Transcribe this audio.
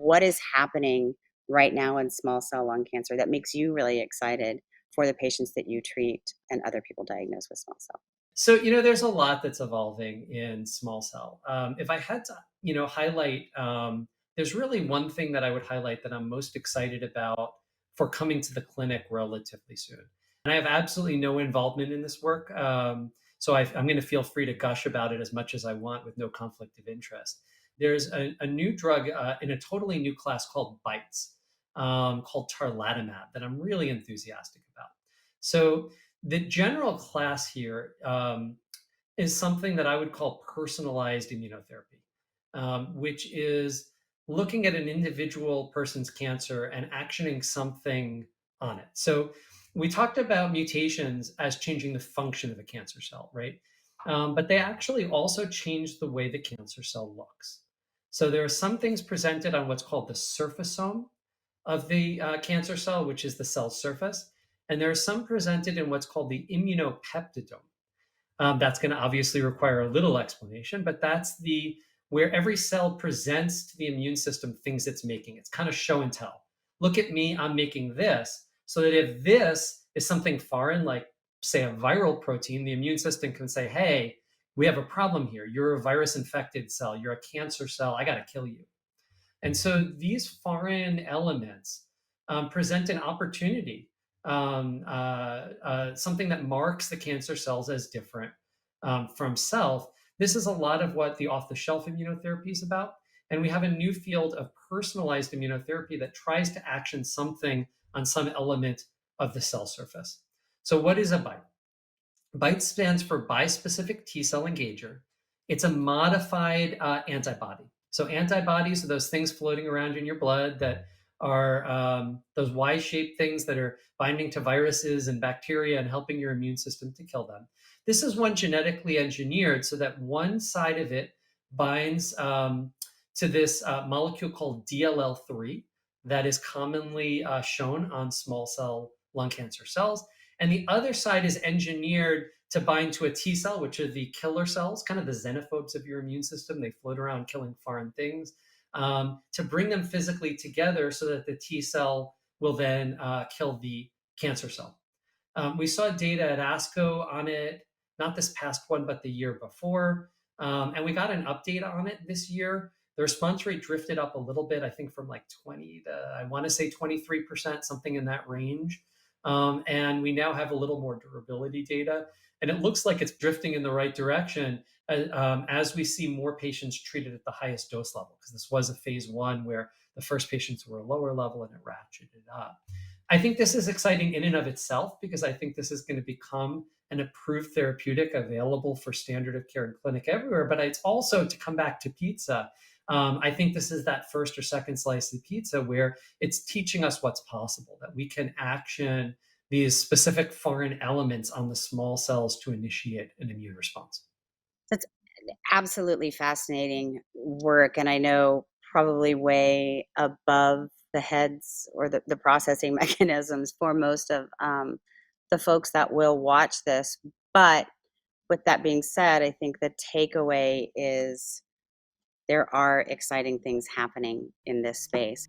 what is happening right now in small cell lung cancer that makes you really excited for the patients that you treat and other people diagnosed with small cell? So, there's a lot that's evolving in small cell. If I had to, highlight, there's really one thing that I would highlight that I'm most excited about for coming to the clinic relatively soon. And I have absolutely no involvement in this work. So I'm going to feel free to gush about it as much as I want with no conflict of interest. There's a new drug in a totally new class called BiTEs, called tarlatamab, that I'm really enthusiastic about. So, the general class here is something that I would call personalized immunotherapy, which is looking at an individual person's cancer and actioning something on it. So we talked about mutations as changing the function of a cancer cell, right? But they actually also change the way the cancer cell looks. So there are some things presented on what's called the surfacome of the cancer cell, which is the cell surface. And there are some presented in what's called the immunopeptidome. That's going to obviously require a little explanation, but that's the where every cell presents to the immune system things it's making. It's kind of show and tell. Look at me, I'm making this. So that if this is something foreign, like say a viral protein, the immune system can say, hey, we have a problem here. You're a virus infected cell, you're a cancer cell, I got to kill you. And so these foreign elements present an opportunity, something that marks the cancer cells as different from self. This is a lot of what the off the shelf immunotherapy is about. And we have a new field of personalized immunotherapy that tries to action something on some element of the cell surface. So, what is a BiTE? BiTE stands for bispecific T cell engager. It's a modified antibody. So antibodies are those things floating around in your blood that are those Y-shaped things that are binding to viruses and bacteria and helping your immune system to kill them. This is one genetically engineered so that one side of it binds to this molecule called DLL3 that is commonly shown on small cell lung cancer cells. And the other side is engineered to bind to a T cell, which are the killer cells, kind of the xenophobes of your immune system. They float around killing foreign things, to bring them physically together so that the T cell will then kill the cancer cell. We saw data at ASCO on it, not this past one, but the year before. And we got an update on it this year. The response rate drifted up a little bit, I think from like 20 to, I want to say 23%, something in that range. And we now have a little more durability data. And it looks like it's drifting in the right direction as we see more patients treated at the highest dose level, because this was a phase one where the first patients were a lower level and it ratcheted up. I think this is exciting in and of itself because I think this is going to become an approved therapeutic available for standard of care in clinic everywhere. But it's also, to come back to pizza, I think this is that first or second slice of pizza where it's teaching us what's possible, that we can action these specific foreign elements on the small cells to initiate an immune response. That's absolutely fascinating work, and I know probably way above the heads or the processing mechanisms for most of the folks that will watch this. But with that being said, I think the takeaway is there are exciting things happening in this space.